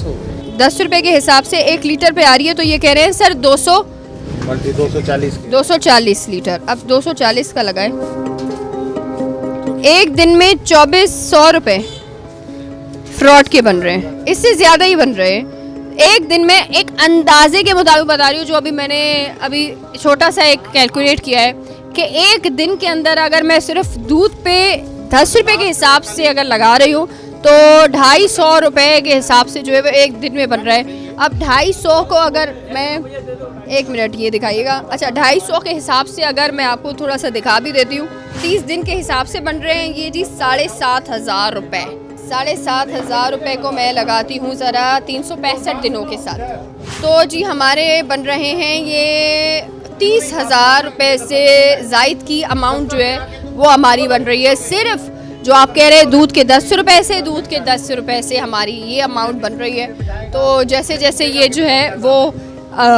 10 रुपए के हिसाब से 1 लीटर पे आ रही है, तो ये कह रहे हैं सर 240 लीटर। अब 240 का लगाए, एक दिन में 2400 रुपए फ्रॉड के बन रहे हैं, इससे ज्यादा ही बन रहे हैं एक दिन में। एक अंदाजे के मुताबिक बता रही हूँ, जो मैंने अभी छोटा सा एक कैलकुलेट किया है कि एक दिन के अंदर अगर मैं सिर्फ दूध पे 10 रुपए के हिसाब से अगर लगा रही हूँ तो 250 रुपए के हिसाब से जो है वो एक दिन में बन रहा है। अब 250 को अगर मैं, 1 मिनट ये दिखाइएगा। अच्छा, 250 के हिसाब से अगर मैं आपको थोड़ा सा दिखा भी देती हूँ, 30 दिन के हिसाब से बन रहे हैं ये जी 7,500 रुपये। 7,500 रुपये को मैं लगाती हूँ ज़रा 365 दिनों के साथ, तो जी हमारे बन रहे हैं ये 30,000 रुपये से ज़ायद की अमाउंट जो है वो हमारी बन रही है। सिर्फ जो आप कह रहे हैं दूध के 10 रुपये से, दूध के 10 रुपये से हमारी ये अमाउंट बन रही है। तो जैसे जैसे ये जो है वो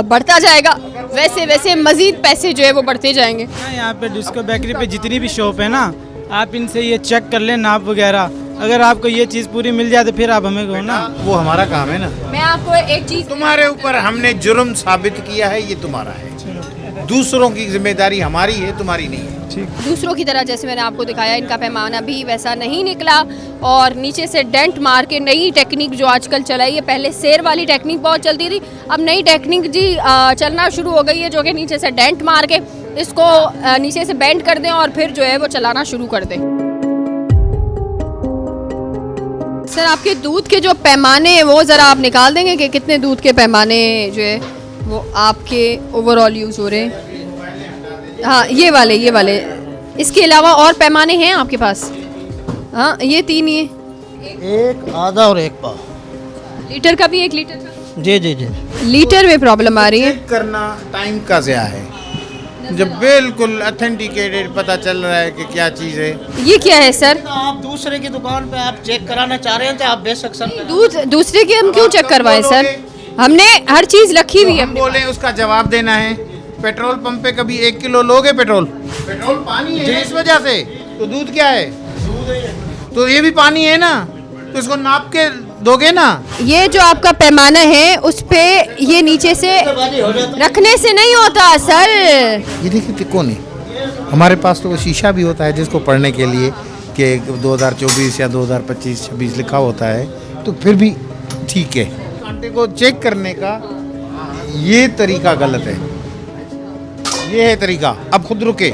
बढ़ता जाएगा वैसे वैसे मज़ीद पैसे जो है वो बढ़ते जाएंगे।
यहाँ पे डिस्को बेकरी पे जितनी भी शॉप है ना, आप इनसे ये चेक कर लें नाप वगैरह। अगर आपको ये चीज़ पूरी मिल जाए तो फिर आप हमें कहो ना।
वो हमारा काम है ना।
मैं आपको एक चीज़,
तुम्हारे ऊपर हमने जुर्म साबित किया है, ये तुम्हारा है।
चलो ठीक है।
दूसरों की जिम्मेदारी हमारी है, तुम्हारी नहीं है।
दूसरों की तरह जैसे मैंने आपको दिखाया, इनका पैमाना भी वैसा नहीं निकला और नीचे से डेंट मार के नई टेक्निक जो आजकल चलाई है, पहले शेर वाली टेक्निक बहुत चलती थी, अब नई टेक्निक जी चलना शुरू हो गई है जो कि नीचे से डेंट मार के इसको नीचे से बेंड कर दें और फिर जो है वो चलाना शुरू कर दें। सर आपके दूध के जो पैमाने हैं वो ज़रा आप निकाल देंगे कि कितने दूध के पैमाने जो है वो आपके ओवरऑल यूज़ हो रहे हैं? हाँ ये वाले इसके अलावा और पैमाने हैं आपके पास? हाँ ये 3 ही है।
एक आधा और एक पाव।
लीटर का भी 1 लीटर का?
जी जी जी।
लीटर में प्रॉब्लम आ रही है।
चेक करना टाइम का ज़या है, जब बिल्कुल ऑथेंटिकेटेड पता चल रहा है कि क्या चीज़ है।
ये क्या है सर?
तो आप दूसरे की दुकान पे आप चेक कराना चाह रहे हैं तो आप बेशक सर।
दूध दूसरे के हम क्यों चेक करवाएं सर? हमने हर चीज़ रखी हुई है।
हम बोले उसका जवाब देना है। पेट्रोल पंप पे कभी 1 किलो लोगे? पेट्रोल पानी है इस वजह से, तो दूध क्या है? तो ये भी पानी है ना, तो इसको नाप के दोगे ना।
ये जो आपका पैमाना है उस पे ये नीचे से रखने से नहीं होता सर।
ये देखिए तिकोने, हमारे पास तो वो शीशा भी होता है जिसको पढ़ने के लिए कि 2024 या 2025-26 लिखा होता है, तो फिर भी ठीक है। कांटे को चेक करने का ये तरीका गलत है, ये है तरीका। अब खुद रुके,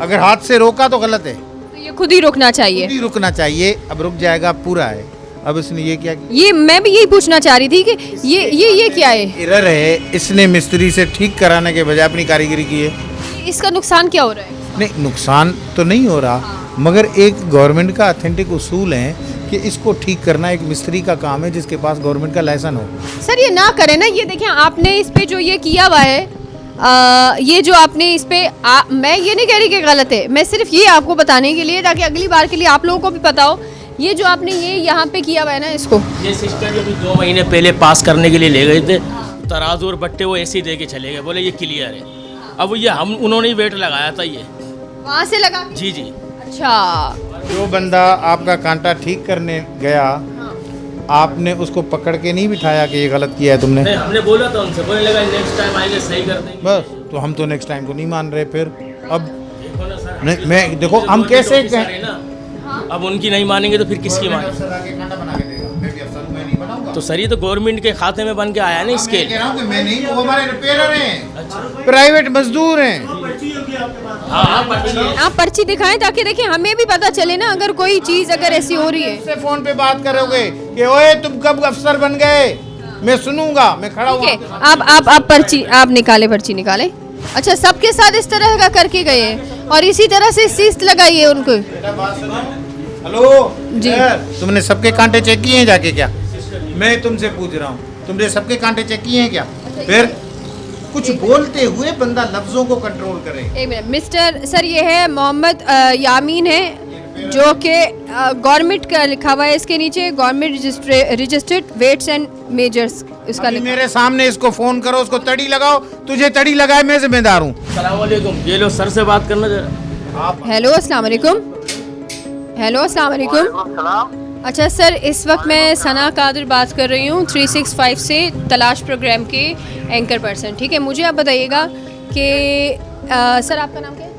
अगर हाथ से रोका तो गलत है,
तो ये खुद ही रुकना चाहिए।
खुद ही रुकना चाहिए। अब रुक जाएगा, पूरा है। अब इसने ये क्या किया?
ये मैं भी यही पूछना चाह रही थी कि ये क्या है?
एरर है, इसने मिस्त्री से ठीक कराने के बजाय अपनी कारीगरी की है।
इसका नुकसान क्या हो रहा है?
नहीं, नुकसान तो नहीं हो रहा, मगर एक गवर्नमेंट का ऑथेंटिक उसूल है कि इसको ठीक करना एक मिस्त्री का काम है जिसके पास गवर्नमेंट का लाइसेंस हो।
सर ये ना करें ना, ये देखें आपने इस पे जो ये किया हुआ है, ये जो आपने इस पे मैं ये नहीं कह रही कि गलत है, मैं सिर्फ ये आपको बताने के लिए ताकि अगली बार के लिए आप लोगों को भी पता हो, ये जो आपने ये यहाँ पे किया हुआ है ना, इसको
ये सिस्टम अभी 2 महीने पहले पास करने के लिए ले गए थे, तराजू और बट्टे वो ऐसे ही दे के चले गए, बोले ये क्लियर है। अब ये उन्होंने ही वेट लगाया था, ये
वहाँ से लगा।
जी जी।
अच्छा,
जो बंदा आपका कांटा ठीक करने गया, आपने उसको पकड़ के नहीं बिठाया कि ये गलत किया है तुमने?
नहीं, हमने बोला था उनसे, बोलने लगा नेक्स्ट टाइम आएंगे सही कर देंगे।
बस, तो हम तो नेक्स्ट टाइम को नहीं मान रहे। फिर अब नहीं, मैं देखो हम कैसे
अब उनकी नहीं मानेंगे तो फिर किसकी मानेंगे? तो सर ये तो गवर्नमेंट के खाते में बन के आया ना इसके।
मैं नहीं, वो हमारे रिपेयरर हैं, प्राइवेट मजदूर हैं।
आप पर्ची दिखाएं ताकि देखें हमें भी पता चले ना, अगर कोई चीज़ अगर ऐसी हो रही है।
से फोन पे बात करोगे कि ओए तुम कब अफसर बन गए, मैं सुनूंगा, मैं खड़ा
ठीक है,
हुआ।
आप पर्ची आप निकाले, पर्ची निकाले। अच्छा, सबके साथ इस तरह का करके गए हैं और इसी तरह से सीस्ट लगाई है उनको।
हेलो
जी,
तुमने सबके कांटे चेक किए हैं जाके? क्या मैं तुमसे पूछ रहा हूँ, तुमने सबके कांटे चेक किए हैं क्या? फिर कुछ बोलते हुए बंदा लफ्जों को कंट्रोल करे।
एक मिनट मिस्टर सर, ये है मोहम्मद यामीन है जो कि गवर्नमेंट का लिखा हुआ है, इसके नीचे government registered weights and measures इसका लिखा।
मेरे सामने इसको फोन करो, उसको तड़ी लगाओ, तुझे तड़ी लगाए, मैं जिम्मेदार हूँ।
अस्सलाम वालेकुम, ये लो सर से बात करना जरा।
हेलो अस्सलाम वालेकुम। हेलो अस्सलाम वालेकुम। अच्छा सर, इस वक्त मैं सना कादिर बात कर रही हूँ 365 से, तलाश प्रोग्राम के एंकर पर्सन। ठीक है, मुझे आप बताइएगा कि सर आपका नाम क्या है?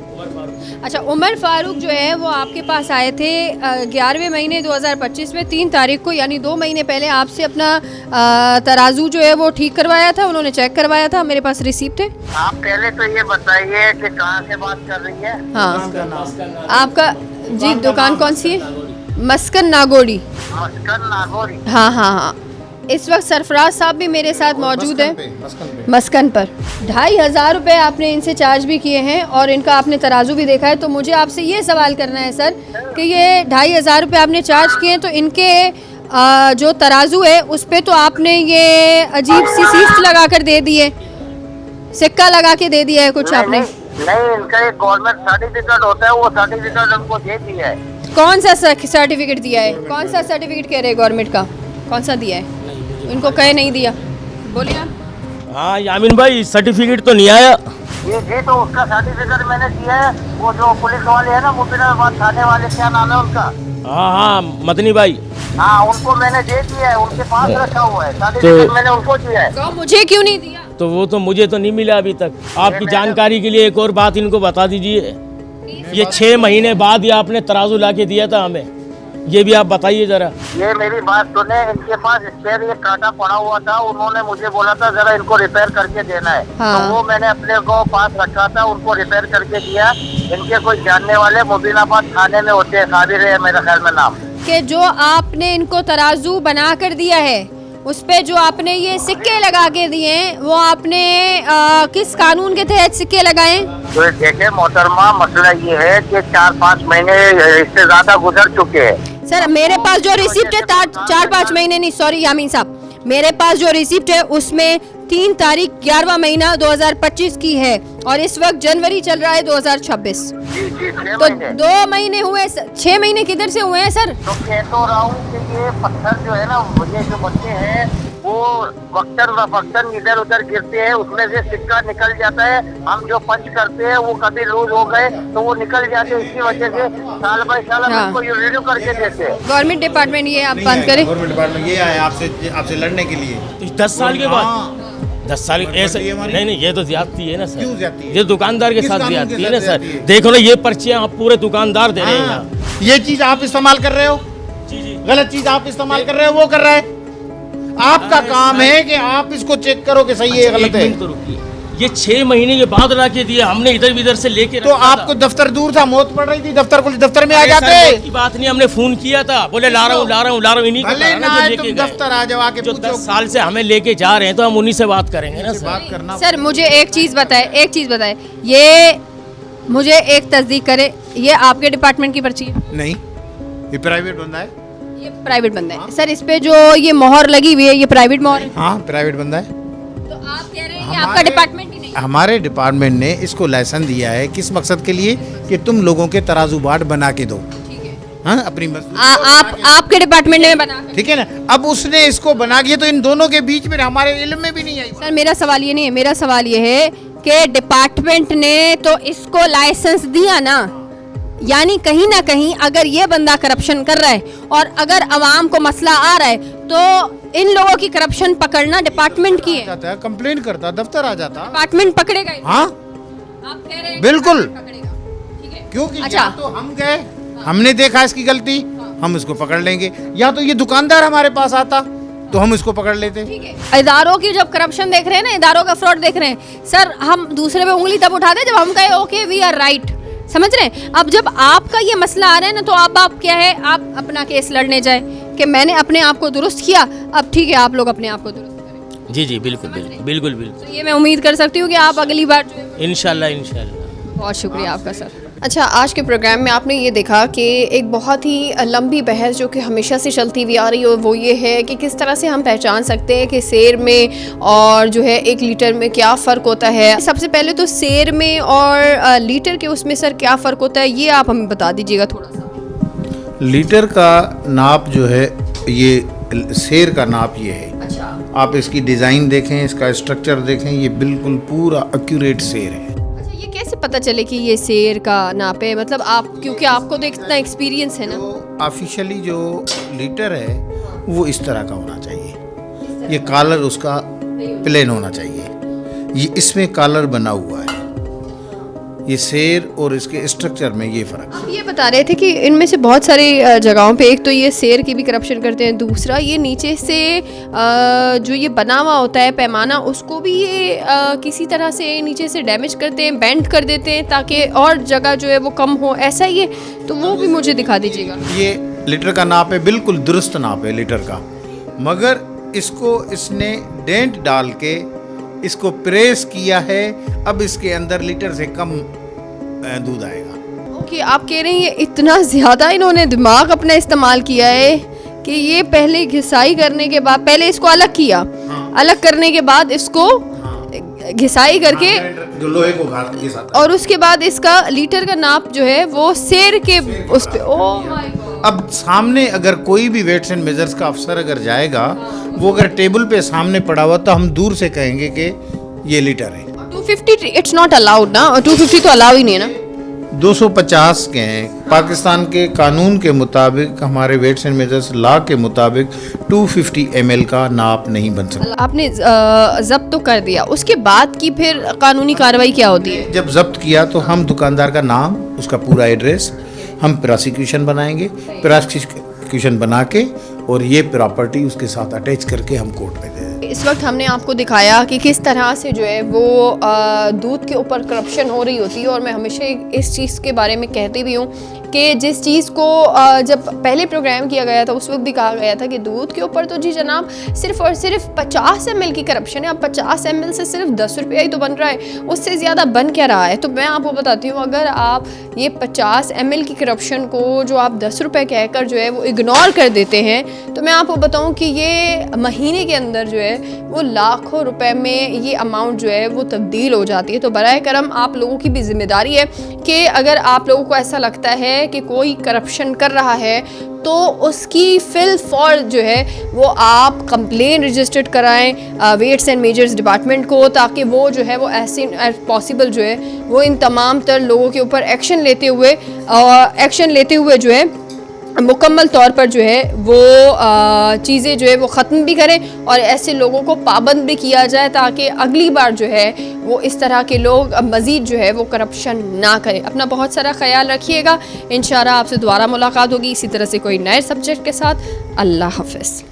अच्छा, उमर फारूक जो है वो आपके पास आए थे 11वें महीने 2025 में 3 तारीख को, यानी 2 महीने पहले आपसे अपना तराजू जो है वो ठीक करवाया था, उन्होंने चेक करवाया था, मेरे पास रिसीप्ट है।
आप पहले तो ये बताइए कि कहाँ से बात कर रही है?
हाँ, आपका जी दुकान कौन सी है? मस्कन नागोरी।
मस्कन नागोरी।
हाँ हाँ हाँ, इस वक्त सरफराज साहब भी मेरे साथ मौजूद हैं मस्कन पर। 2500 रुपये आपने इनसे चार्ज भी किए हैं और इनका आपने तराजू भी देखा है, तो मुझे आपसे ये सवाल करना है सर कि ये 2500 रुपये आपने चार्ज किए हैं, तो इनके जो तराजू है उस पर तो आपने ये अजीब सी सीस्ट लगा कर दे दी है, सिक्का लगा के दे दिया है कुछ आपने।
नहीं, इनका एक गवर्नमेंट सर्टिफिकेट होता है, वो सर्टिफिकेट उनको दे दिया है।
कौन सा सर्टिफिकेट दिया है? कौन सा सर्टिफिकेट कह रहे हैं गवर्नमेंट का? कौन सा दिया है? इनको कहे नहीं दिया, बोलिए आप।
हाँ यामीन भाई, सर्टिफिकेट तो नहीं आया।
जी, तो उसका सर्टिफिकेट मैंने दिया है। वो जो पुलिस वाले हैं ना, मुबीनाबाद थाने वाले, क्या नाम है उनका?
हाँ, मदनी भाई।
हाँ, उनको मैंने दे दिया है, उनके पास रखा हुआ है सर्टिफिकेट, मैंने उनको दिया है।
तो मुझे क्यों नहीं दिया?
तो वो तो मुझे तो नहीं मिला अभी तक। आपकी जानकारी के लिए एक और बात इनको बता दीजिए, ये 6 महीने बाद ये आपने तराजू ला के दिया था हमें, ये भी आप बताइए जरा।
ये मेरी बात सुने, इनके पास स्पेयर ये कांटा पड़ा हुआ था, उन्होंने मुझे बोला था जरा इनको रिपेयर करके देना है।
हाँ।
तो वो मैंने अपने को पास रखा था, उनको रिपेयर करके दिया। इनके कोई जानने वाले मुबीनाबाद थाने में होते हैं, साबिर है मेरे ख्याल में नाम,
कि जो आपने इनको तराजू बना कर दिया है उस पे जो आपने ये सिक्के लगा के दिए हैं, वो आपने किस कानून के तहत सिक्के लगाए?
तो देखे मोहतरमा, मसला ये है कि 4-5 महीने इससे ज्यादा गुजर चुके हैं।
सर मेरे पास जो रिसिप्ट है 4-5 महीने नहीं, सॉरी यामीन साहब, मेरे पास जो रिसिप्ट है उसमें 3 तारीख 11वां महीना 2025 की है और इस वक्त जनवरी चल रहा है 2026।
जी 6
तो
महीने।
2 महीने हुए, 6 महीने किधर से हुए हैं सर?
तो कह तो रहा हूँ कि ये पत्थर जो है ना, ये जो बच्चे हैं वो वक्तन इधर उधर गिरते हैं, उसमें से सिक्का निकल जाता है। हम जो पंच करते हैं वो कभी लूज हो गए तो वो निकल जाते हैं, इसी वजह से साल बाई साल हम
हाँ।
इसको रिन्यू करके देते हैं।
गवर्नमेंट डिपार्टमेंट ये आप बंद करें।
गवर्नमेंट डिपार्टमेंट ये आया आपसे लड़ने के लिए
10 साल के बाद,
हाँ।
10 साल
गवर्नमेंट
ऐसे
ये हमारी-
नहीं, ये तो ज्यादती है ना सर।
क्यों ज्यादती है?
ये दुकानदार के
किस
साथ
कानून के
ज्यादती है
साथ
ना सर।
ज्यादती है?
देखो ना, ये पर्चियां आप पूरे दुकानदार दे रहे हैं यहाँ।
ये चीज आप इस्तेमाल कर रहे हो, गलत चीज आप इस्तेमाल कर रहे हो, वो कर रहा है। आपका काम है कि आप इसको चेक करो कि सही है
अच्छा,
गलत
एक
है।
मिनट तो रुकिए, ये 6 महीने के बाद ला के दिया हमने, इधर उधर से लेके
तो
रखा था।
आपको दफ्तर दूर था, मौत पड़ रही थी, दफ्तर में आ
अरे सर,
जाते।
मौत की बात नहीं, हमने फोन किया था, बोले ला रहा हूँ इन्हीं को
भले
कहा ना
ना
जो
आए
लेके
तुम
गए।
दफ्तर आ जाओ, आके
जो
पूछो।
10 साल से हमें लेके जा रहे हैं तो हम उन्हीं से बात करेंगे ना सर।
बात करना
सर मुझे एक चीज़ बताए, ये मुझे एक तस्दीक करे, ये आपके डिपार्टमेंट की पर्ची है?
नहीं, ये प्राइवेट बंदा है।
ये प्राइवेट बंदा है सर, इस पे जो ये मोहर लगी हुई है ये प्राइवेट मोहर है?
हाँ, प्राइवेट बंदा है।
तो आप कह रहे हैं कि आपका डिपार्टमेंट ही नहीं?
हमारे डिपार्टमेंट ने इसको लाइसेंस दिया है किस मकसद के लिए, कि तुम लोगों के तराजू बाट बना के दो।
ठीक है।
हाँ, अपनी मस्जिद
आप आपके डिपार्टमेंट में बना कर?
ठीक है ना। अब उसने इसको बना दिया तो इन दोनों के बीच में हमारे इल्म में भी नहीं आई।
सर मेरा सवाल ये नहीं है, मेरा सवाल ये है कि डिपार्टमेंट ने तो इसको लाइसेंस दिया ना, यानी कहीं ना कहीं अगर ये बंदा करप्शन कर रहा है और अगर अवाम को मसला आ रहा है तो इन लोगों की करप्शन पकड़ना डिपार्टमेंट की है।
जाता है, कंप्लेन करता, दफ्तर आ जाता।
डिपार्टमेंट पकड़ेगा ही।
हाँ
आप कह रहे हैं
बिल्कुल।
डिपार्टमेंट पकड़ेगा। ठीक है।
क्योंकि
अच्छा।
या तो हम गए, हमने देखा इसकी गलती, हम इसको पकड़ लेंगे, या तो ये दुकानदार हमारे पास आता तो हम इसको पकड़ लेते।
ठीक है। इदारों की जब करप्शन देख रहे हैं ना, इदारों का फ्रॉड देख रहे हैं सर, हम दूसरे पे उंगली तब उठाते हैं जब हम कहे ओके वी आर राइट, समझ रहे हैं? अब जब आपका ये मसला आ रहा है ना, तो अब आप क्या है, आप अपना केस लड़ने जाए कि मैंने अपने आप को दुरुस्त किया, अब ठीक है आप लोग अपने आप को दुरुस्त करें।
जी बिल्कुल बिल्कुल बिल्कुल बिल्कुल,
तो ये मैं उम्मीद कर सकती हूँ कि आप अगली बार जो है-
इंशाल्लाह।
बहुत शुक्रिया आपका सर। अच्छा, आज के प्रोग्राम में आपने ये देखा कि एक बहुत ही लंबी बहस जो कि हमेशा से चलती हुई आ रही है वो ये है कि किस तरह से हम पहचान सकते हैं कि सेर में और जो है 1 लीटर में क्या फ़र्क होता है। सबसे पहले तो सेर में और लीटर के उसमें सर क्या फ़र्क होता है, ये आप हमें बता दीजिएगा थोड़ा सा।
लीटर का नाप जो है, ये शेर का नाप ये है।
अच्छा।
आप इसकी डिज़ाइन देखें, इसका स्ट्रक्चर देखें, ये बिल्कुल पूरा एक्यूरेट शेर है।
अच्छा, ये कैसे पता चले कि ये सेर का नाप है? मतलब आप, क्योंकि आपको तो इतना एक्सपीरियंस है ना।
तो ऑफिशियली जो लीटर है वो इस तरह का होना चाहिए, ये कॉलर उसका प्लेन होना चाहिए, ये इसमें कॉलर बना हुआ है, ये शेर और इसके स्ट्रक्चर में ये फ़र्क।
आप ये बता रहे थे कि इनमें से बहुत सारी जगहों पे, एक तो ये शेर की भी करप्शन करते हैं, दूसरा ये नीचे से जो ये बना हुआ होता है पैमाना, उसको भी ये किसी तरह से नीचे से डैमेज करते हैं, बेंड कर देते हैं ताकि और जगह जो है वो कम हो, ऐसा ही है? तो वो भी मुझे दिखा दीजिएगा।
ये लीटर का नाप है, बिल्कुल दुरुस्त नाप है लीटर का, मगर इसको इसने डेंट डाल के इसको प्रेस किया है, अब इसके अंदर लीटर से कम दूध आएगा।
ओके, आप कह रहे हैं ये इतना ज़्यादा इन्होंने दिमाग अपना इस्तेमाल किया है कि ये पहले घिसाई करने के बाद, पहले इसको अलग किया, अलग करने के बाद इसको घिसाई करके
जो लोहे को घास के साथ,
और उसके बाद इसका लीटर का नाप जो है वो शेर के उस पे। Oh my God.
अब सामने अगर कोई भी वेट्स एंड मेजर्स का अफसर अगर जाएगा, वो अगर टेबल पे सामने पड़ा हुआ तो हम दूर से कहेंगे कि ये लीटर है।
250 इट्स नॉट अलाउड ना, 250 तो अलाउ ही नहीं है ना।
250 के हैं। पाकिस्तान के कानून के मुताबिक, हमारे वेट्स एंड मेजर्स लॉ के मुताबिक 250 ml का नाप नहीं बन सकता।
आपने जब्त तो कर दिया, उसके बाद की फिर कानूनी कार्रवाई क्या होती है?
जब जब्त किया तो हम दुकानदार का नाम, उसका पूरा एड्रेस, हम प्रोसिक्यूशन बनाएंगे, प्रोसिक्यूशन बना के और ये प्रॉपर्टी उसके साथ अटैच करके हम कोर्ट में दे देंगे।
इस वक्त हमने आपको दिखाया कि किस तरह से जो है वो दूध के ऊपर करप्शन हो रही होती है, और मैं हमेशा इस चीज़ के बारे में कहती भी हूँ कि जिस चीज़ को जब पहले प्रोग्राम किया गया था उस वक्त भी कहा गया था कि दूध के ऊपर तो जी जनाब सिर्फ और सिर्फ 50 ml की करप्शन है। अब 50 ml से सिर्फ 10 रुपया ही तो बन रहा है, उससे ज़्यादा बन क्या रहा है? तो मैं आपको बताती हूँ, अगर आप ये 50 ml की करप्शन को जो आप 10 रुपये कहकर जो है वो इग्नोर कर देते हैं, तो मैं आपको बताऊँ कि ये महीने के अंदर जो है वो लाखों रुपए में ये अमाउंट जो है वो तब्दील हो जाती है। तो बराए करम आप लोगों की भी जिम्मेदारी है कि अगर आप लोगों को ऐसा लगता है कि कोई करप्शन कर रहा है तो उसकी फिल फॉर जो है वो आप कंप्लेन रजिस्टर्ड कराएं वेट्स एंड मेजर्स डिपार्टमेंट को, ताकि वो जो है वो ऐसे एज पॉसिबल जो है वो इन तमाम तर लोगों के ऊपर एक्शन लेते हुए जो है मुकम्मल तौर पर जो है वो चीज़ें जो है वो ख़त्म भी करें और ऐसे लोगों को पाबंद भी किया जाए, ताकि अगली बार जो है वो इस तरह के लोग मज़ीद जो है वो करप्शन ना करें। अपना बहुत सारा ख्याल रखिएगा। इंशाल्लाह आपसे दोबारा मुलाकात होगी इसी तरह से कोई नए सब्जेक्ट के साथ। अल्लाह हाफ़िज़।